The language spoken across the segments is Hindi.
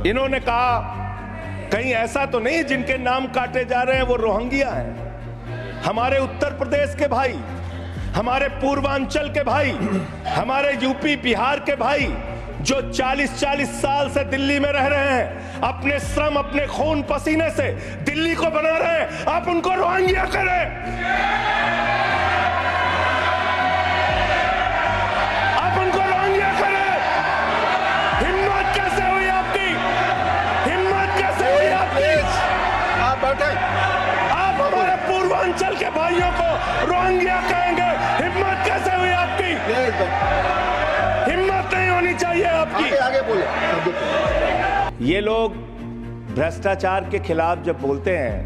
इन्होंने कहा कहीं ऐसा तो नहीं जिनके नाम काटे जा रहे हैं वो रोहिंग्या हैं। हमारे उत्तर प्रदेश के भाई, हमारे पूर्वांचल के भाई, हमारे यूपी बिहार के भाई जो 40-40 साल से दिल्ली में रह रहे हैं, अपने श्रम अपने खून पसीने से दिल्ली को बना रहे हैं, आप उनको रोहिंग्या करें। आप उनको रोहिंग्या करें। हिम्मत कैसे हुई आपकी? हिम्मत कैसे हुई आपकी? आप बैठे, आप हमारे पूर्वांचल के भाइयों को रोहिंग्या कहेंगे? हिम्मत कैसे हुई आपकी? हिम्मत नहीं होनी चाहिए आपकी। आगे बोले। ये लोग भ्रष्टाचार के खिलाफ जब बोलते हैं,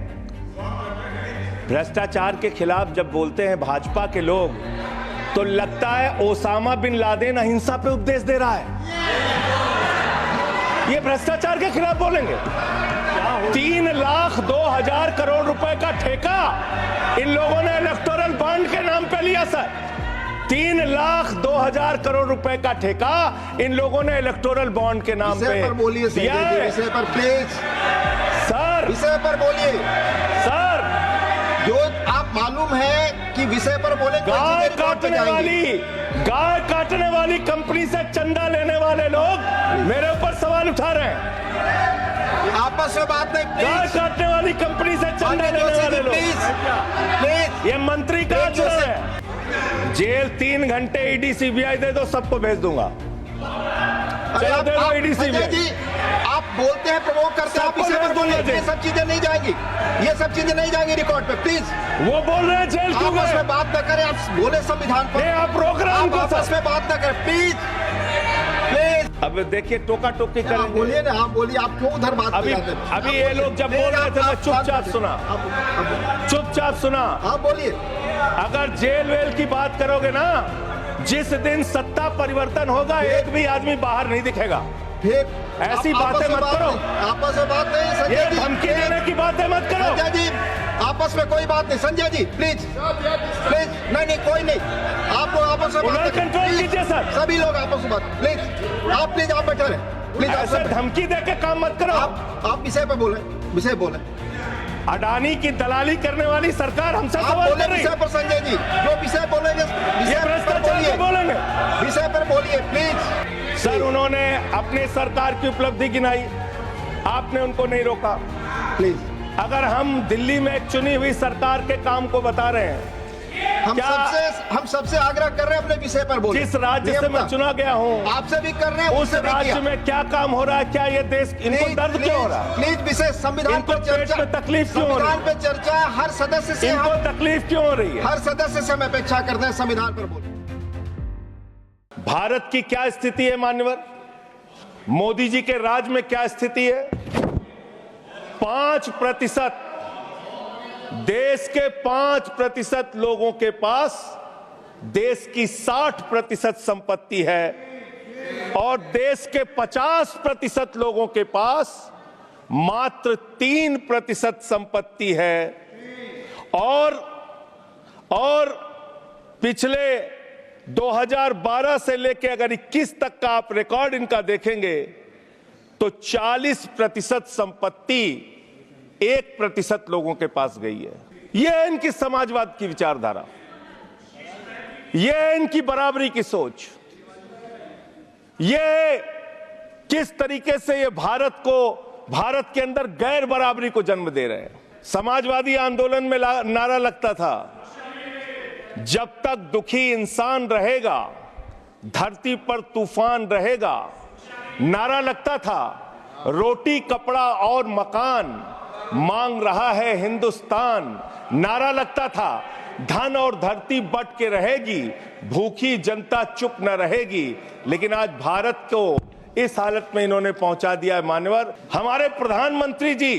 भ्रष्टाचार के खिलाफ जब बोलते हैं भाजपा के लोग, तो लगता है ओसामा बिन लादेन अहिंसा पे उपदेश दे रहा है। ये भ्रष्टाचार के खिलाफ बोलेंगे। 3,02,000 करोड़ रुपए का ठेका इन लोगों ने इलेक्टोरल बॉन्ड के नाम पे लिया सर। 3,02,000 करोड़ रुपए का ठेका इन लोगों ने इलेक्टोरल बॉन्ड के नाम पे बोलिए दिया है। विषय पर प्लीज सर, विषय पर बोलिए सर, जो आप मालूम है कि विषय पर बोले। गाय काटने वाली कंपनी से चंदा लेने वाले लोग मेरे ऊपर सवाल उठा रहे हैं। आपस में बात नहीं, गाय काटने वाली कंपनी से चंदा लेने वाले लोग। प्लीज ये मंत्री का चुनाव है। जेल 3 घंटे ईडी सीबीआई दे दो, सबको भेज दूंगा। चलो दे दो ईडी सीबीआई। आप बोलते हैं, प्रमोट करते हैं, आप इसे पर बोलिए। ये सब चीजें नहीं जाएंगी, ये सब चीजें नहीं जाएंगी रिकॉर्ड पे। प्लीज वो बोल रहे हैं जेल क्यों आपस गए? में बात न करें, आप बोले संविधान पर। आप रोक रहे हैं आप उनको आपस सर। में बात न करें प्लीज प्लीज। अब देखिए टोका टोकी आप करेंगे। बोलिए ना, आप बोलिए, आप क्यों उधर बात अभी ये लोग जब बोल रहे थे मैं चुपचाप सुना, चुपचाप सुना। आप बोलिए। अगर जेल वेल की बात करोगे ना, जिस दिन सत्ता परिवर्तन होगा एक भी आदमी बाहर नहीं दिखेगा। फिर ऐसी बातें मत करो। आपस में बात नहीं संजय ये जी। धमकी देने की बातें मत करो। संजय जी आपस में कोई बात नहीं। Sanjay ji please please. नहीं कोई नहीं, आप लोग आपस में बात कंट्रोल कीजिए सर। सभी लोग आपस में बात। प्लीज आप बैठे रहे। प्लीज ऐसे धमकी देके काम मत करो। आप विषय पे बोले, विषय बोले। अडानी की दलाली करने वाली सरकार हमसे आप सवाल बोले कर रही विषय पर। संजय जी जो विषय बोलेंगे ये भ्रष्टाचार पे बोलेंगे। विषय पर बोलिए प्लीज। सर उन्होंने अपने सरकार की उपलब्धि गिनाई, आपने उनको नहीं रोका। प्लीज अगर हम दिल्ली में एक चुनी हुई सरकार के काम को बता रहे हैं, हम सबसे आग्रह कर रहे हैं अपने विषय पर बोलिए। जिस राज्य से मैं चुना गया हूँ आपसे भी कर रहे हैं, उस राज्य में क्या काम हो रहा है, क्या ये देश इनको दर्द क्यों हो रहा है? प्लीज विषय संविधान पर चर्चा, तकलीफ क्यों हो रही है? संविधान पर चर्चा हर सदस्य से, इनको तकलीफ क्यों हो रही है? हर सदस्य से हम अपेक्षा करते हैं संविधान पर बोले। भारत की क्या स्थिति है मान्यवर? मोदी जी के राज में क्या स्थिति है? 5%, देश के 5% लोगों के पास देश की 60% संपत्ति है और देश के 50% लोगों के पास मात्र 3% संपत्ति है। और पिछले 2012 से लेकर अगर 21 तक का आप रिकॉर्ड इनका देखेंगे तो 40% संपत्ति 1% लोगों के पास गई है। यह है इनकी समाजवाद की विचारधारा, यह है इनकी बराबरी की सोच, यह किस तरीके से ये भारत के अंदर गैर बराबरी को जन्म दे रहे हैं। समाजवादी आंदोलन में नारा लगता था, जब तक दुखी इंसान रहेगा धरती पर तूफान रहेगा। नारा लगता था, रोटी कपड़ा और मकान मांग रहा है हिंदुस्तान। नारा लगता था, धन और धरती बट के रहेगी, भूखी जनता चुप न रहेगी। लेकिन आज भारत को इस हालत में इन्होंने पहुंचा दिया है मान्यवर। हमारे प्रधानमंत्री जी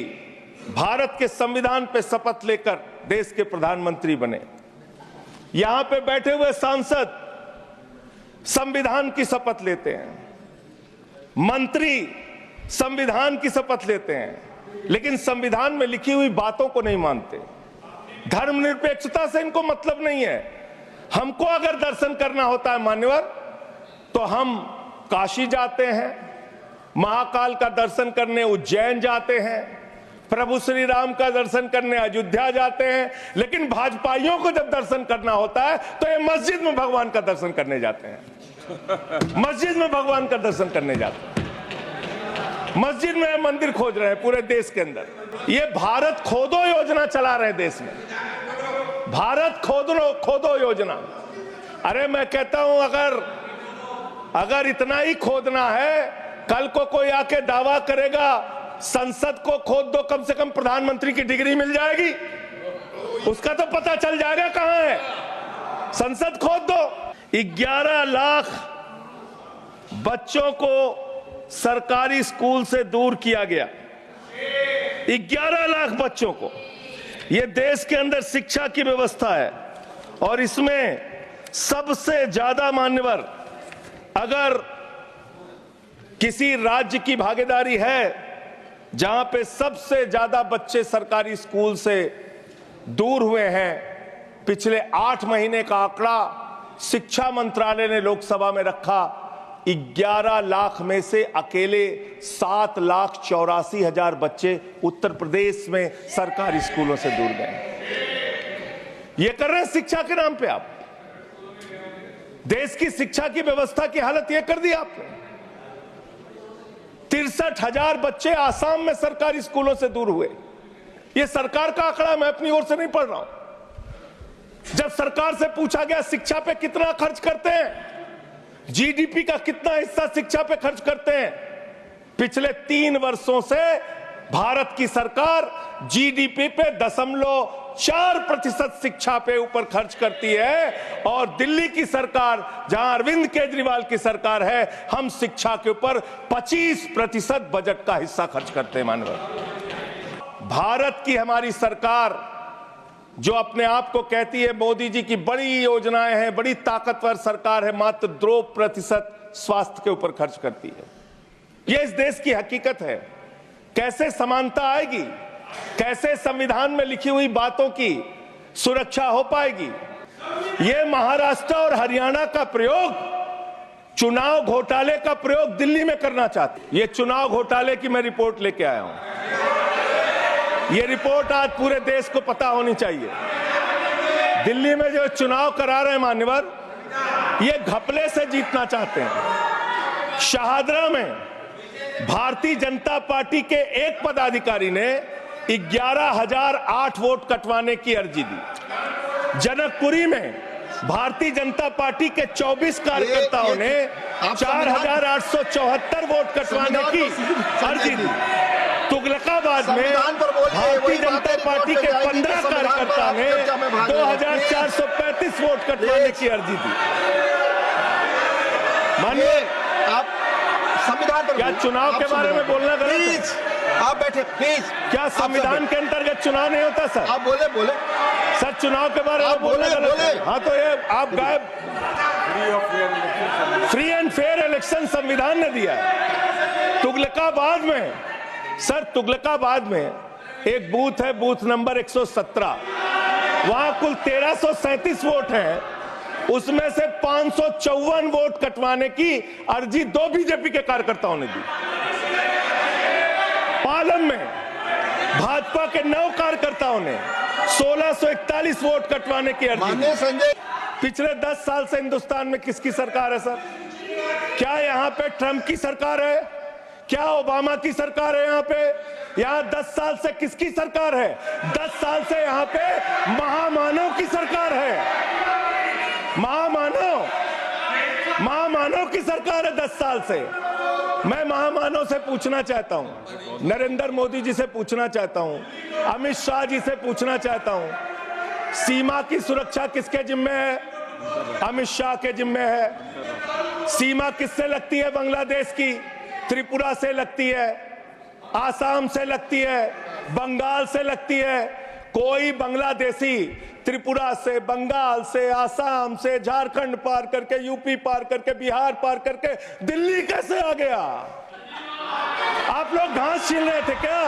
भारत के संविधान पे शपथ लेकर देश के प्रधानमंत्री बने। यहां पे बैठे हुए सांसद संविधान की शपथ लेते हैं, मंत्री संविधान की शपथ लेते हैं, लेकिन संविधान में लिखी हुई बातों को नहीं मानते। धर्मनिरपेक्षता से इनको मतलब नहीं है। हमको अगर दर्शन करना होता है मान्यवर तो हम काशी जाते हैं, महाकाल का दर्शन करने उज्जैन जाते हैं, प्रभु श्री राम का दर्शन करने अयोध्या जाते हैं, लेकिन भाजपाइयों को जब दर्शन करना होता है तो ये मस्जिद में भगवान का दर्शन करने जाते हैं। मस्जिद में भगवान का दर्शन करने जाते हैं, मस्जिद में मंदिर खोज रहे हैं पूरे देश के अंदर। ये भारत खोदो योजना चला रहे हैं देश में, भारत खोदो योजना। अरे मैं कहता हूं अगर इतना ही खोदना है, कल को कोई आके दावा करेगा संसद को खोद दो, कम से कम प्रधानमंत्री की डिग्री मिल जाएगी, उसका तो पता चल जाएगा कहां है। संसद खोद दो। 11 लाख बच्चों को सरकारी स्कूल से दूर किया गया, 11 लाख बच्चों को। यह देश के अंदर शिक्षा की व्यवस्था है और इसमें सबसे ज्यादा मान्यवर अगर किसी राज्य की भागीदारी है जहां पे सबसे ज्यादा बच्चे सरकारी स्कूल से दूर हुए हैं, पिछले 8 महीने का आंकड़ा शिक्षा मंत्रालय ने लोकसभा में रखा, 11 लाख में से अकेले 7,84,000 बच्चे उत्तर प्रदेश में सरकारी स्कूलों से दूर गए। ये कर रहे हैं शिक्षा के नाम पे आप। देश की शिक्षा की व्यवस्था की हालत ये कर दी आपने। 63,000 बच्चे आसाम में सरकारी स्कूलों से दूर हुए। ये सरकार का आंकड़ा, मैं अपनी ओर से नहीं पढ़ रहा हूं। जब सरकार से पूछा गया शिक्षा पे कितना खर्च करते हैं, जीडीपी का कितना हिस्सा शिक्षा पे खर्च करते हैं, पिछले 3 वर्षों से भारत की सरकार जीडीपी पे 0.4% शिक्षा पे ऊपर खर्च करती है। और दिल्ली की सरकार, जहां अरविंद केजरीवाल की सरकार है, हम शिक्षा के ऊपर 25% बजट का हिस्सा खर्च करते हैं। मानव भारत की हमारी सरकार जो अपने आप को कहती है मोदी जी की बड़ी योजनाएं हैं, बड़ी ताकतवर सरकार है, मात्र 2% स्वास्थ्य के ऊपर खर्च करती है। यह इस देश की हकीकत है। कैसे समानता आएगी, कैसे संविधान में लिखी हुई बातों की सुरक्षा हो पाएगी। यह महाराष्ट्र और हरियाणा का प्रयोग, चुनाव घोटाले का प्रयोग दिल्ली में करना चाहते। यह चुनाव घोटाले की मैं रिपोर्ट लेके आया हूं। ये रिपोर्ट आज पूरे देश को पता होनी चाहिए। दिल्ली में जो चुनाव करा रहे हैं मान्यवर, ये घपले से जीतना चाहते हैं। शाहदरा में भारतीय जनता पार्टी के एक पदाधिकारी ने 11,008 वोट कटवाने की अर्जी दी। जनकपुरी में भारतीय जनता पार्टी के 24 कार्यकर्ताओं ने 4,874 वोट कटवाने की अर्जी दी। तुगलकाबाद में भारतीय जनता पार्टी के 15 कार्यकर्ता ने 2,435 वोट कटवाने की अर्जी दी। मानिए आप संविधान पर क्या चुनाव के बारे में बोलना गलत है? आप बैठे प्लीज। क्या संविधान के अंतर्गत चुनाव नहीं होता सर? आप बोले सर, चुनाव के बारे में बोलना गलत है। हाँ, तो ये आप गायब। फ्री एंड फेयर इलेक्शन संविधान ने दिया है। तुगलकाबाद में सर, तुगलकाबाद में एक बूथ है, बूथ नंबर 117, वहां कुल 1337 वोट हैं, उसमें से 554 वोट कटवाने की अर्जी 2 बीजेपी के कार्यकर्ताओं ने दी। पालम में भाजपा के 9 कार्यकर्ताओं ने 1641 वोट कटवाने की अर्जी दी। संजय, पिछले 10 साल से हिंदुस्तान में किसकी सरकार है सर? क्या यहाँ पे ट्रंप की सरकार है? क्या ओबामा की सरकार है? यहाँ पे 10 साल से किसकी सरकार है? 10 साल से यहाँ पे महामानव की सरकार है। महामानव की सरकार है 10 साल से। मैं महामानव से पूछना चाहता हूं, नरेंद्र मोदी जी से पूछना चाहता हूं, अमित शाह जी से पूछना चाहता हूं, सीमा की सुरक्षा किसके जिम्मे है? अमित शाह के जिम्मे है। सीमा किससे लगती है? बांग्लादेश की, त्रिपुरा से लगती है, आसाम से लगती है, बंगाल से लगती है। कोई बांग्लादेशी त्रिपुरा से, बंगाल से, आसाम से, झारखंड पार करके, यूपी पार करके, बिहार पार करके दिल्ली कैसे आ गया? आप लोग घास छील रहे थे क्या?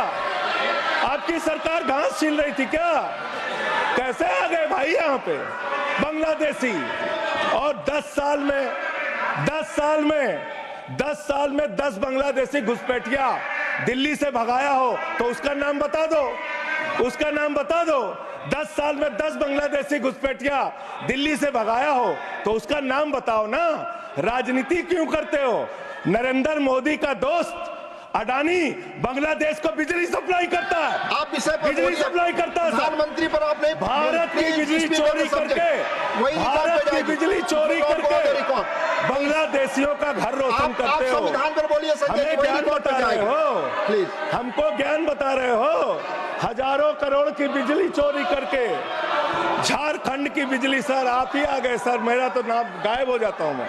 आपकी सरकार घास छील रही थी क्या? कैसे आ गए भाई यहाँ पे बांग्लादेशी? और 10 साल में 10 साल में 10 बांग्लादेशी घुसपैठिया दिल्ली से भगाया हो तो उसका नाम बता दो, उसका नाम बता दो। 10 साल में 10 बांग्लादेशी घुसपैठिया दिल्ली से भगाया हो तो उसका नाम बताओ ना। राजनीति क्यों करते हो? नरेंद्र मोदी का दोस्त अडानी बांग्लादेश को बिजली सप्लाई करता है, आप इसे बिजली सप्लाई करता है। प्रधानमंत्री पर आपने भारत की बिजली चोरी करके, भारत की बिजली चोरी करके बांग्लादेशियों का घर रोशन करते हो। संविधान पर बोलिए। हमें ज्ञान बता रहे हो, प्लीज हमको ज्ञान बता रहे हो। हजारों करोड़ की बिजली चोरी करके झारखंड की बिजली, सर आप ही आ गए सर, मेरा तो नाम गायब हो जाता हूं मैं।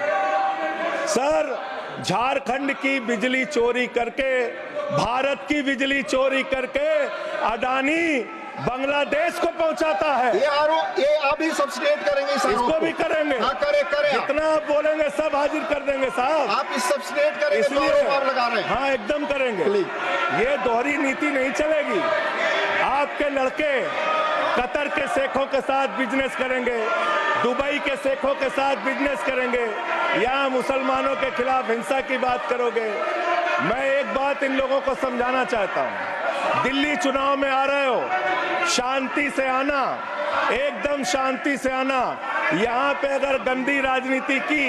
सर झारखंड की बिजली चोरी करके, भारत की बिजली चोरी करके अडानी बांग्लादेश को पहुंचाता है। ये आप ही सब्सिडेट करेंगे, इसको भी करेंगे। हाँ, करे जितना आप बोलेंगे सब हाजिर कर देंगे साहब। आप इस सब्सिडेट करेंगे, इसलिए आप लगा रहे हैं। हाँ एकदम करेंगे। ये दोहरी नीति नहीं चलेगी। आपके लड़के कतर के शेखों के साथ बिजनेस करेंगे, दुबई के शेखों के साथ बिजनेस करेंगे, यहाँ मुसलमानों के खिलाफ हिंसा की बात करोगे। मैं एक बात इन लोगों को समझाना चाहता हूँ, दिल्ली चुनाव में आ रहे हो, शांति से आना, एकदम शांति से आना। यहाँ पे अगर गंदी राजनीति की,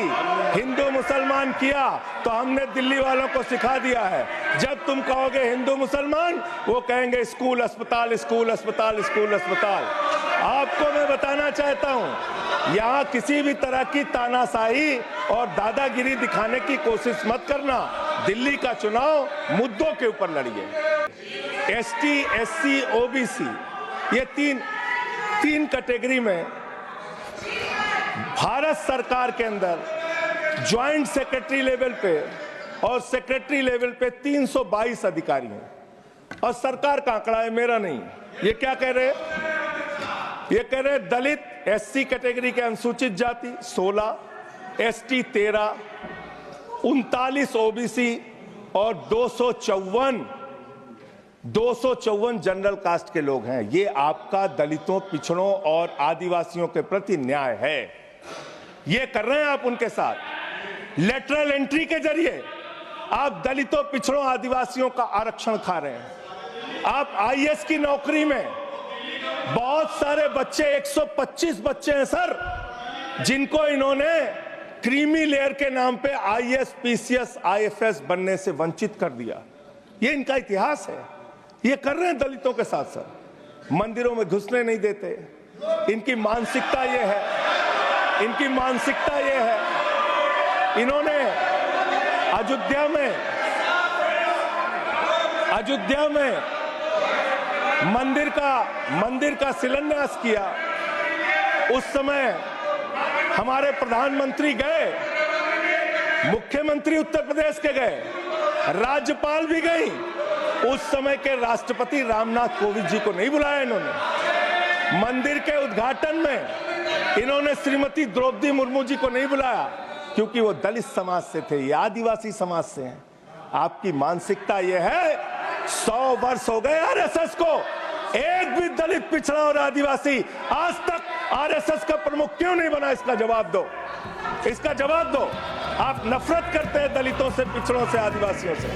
हिंदू मुसलमान किया तो हमने दिल्ली वालों को सिखा दिया है। जब तुम कहोगे हिंदू मुसलमान, वो कहेंगे स्कूल अस्पताल, स्कूल अस्पताल, स्कूल अस्पताल। आपको मैं बताना चाहता हूँ, यहाँ किसी भी तरह की तानाशाही और दादागिरी दिखाने की कोशिश मत करना। दिल्ली का चुनाव मुद्दों के ऊपर लड़िए। एसटी, एससी, ओबीसी, ये तीन कैटेगरी में भारत सरकार के अंदर ज्वाइंट सेक्रेटरी लेवल पे और सेक्रेटरी लेवल पे 322 अधिकारी हैं। और सरकार का आंकड़ा है, मेरा नहीं। ये क्या कह रहे हैं? ये कह रहे हैं दलित, एससी कैटेगरी के अनुसूचित जाति 16, एसटी 13, 39 ओबीसी और 254 जनरल कास्ट के लोग हैं। ये आपका दलितों, पिछड़ों और आदिवासियों के प्रति न्याय है। ये कर रहे हैं आप उनके साथ। लेटरल एंट्री के जरिए आप दलितों, पिछड़ों, आदिवासियों का आरक्षण खा रहे हैं। आप आईएएस की नौकरी में बहुत सारे बच्चे, 125 बच्चे हैं सर, जिनको इन्होंने क्रीमी लेयर के नाम पे आईएएस, पीसीएस, आईएफएस बनने से वंचित कर दिया। ये इनका इतिहास है। ये कर रहे हैं दलितों के साथ सर। मंदिरों में घुसने नहीं देते। इनकी मानसिकता ये है, इनकी मानसिकता ये है। इन्होंने अयोध्या में मंदिर का शिलान्यास किया। उस समय हमारे प्रधानमंत्री गए, मुख्यमंत्री उत्तर प्रदेश के गए, राज्यपाल भी गई। उस समय के राष्ट्रपति रामनाथ कोविंद जी को नहीं बुलाया इन्होंने। मंदिर के उद्घाटन में इन्होंने श्रीमती द्रौपदी मुर्मू जी को नहीं बुलाया, क्योंकि वो दलित समाज से थे, ये आदिवासी समाज से हैं। आपकी मानसिकता ये है। 100 वर्ष हो गए आरएसएस को, एक भी दलित, पिछड़ा और आदिवासी आज तक आरएसएस का प्रमुख क्यों नहीं बना? इसका जवाब दो, इसका जवाब दो। आप नफरत करते हैं दलितों से, पिछड़ों से, आदिवासियों से।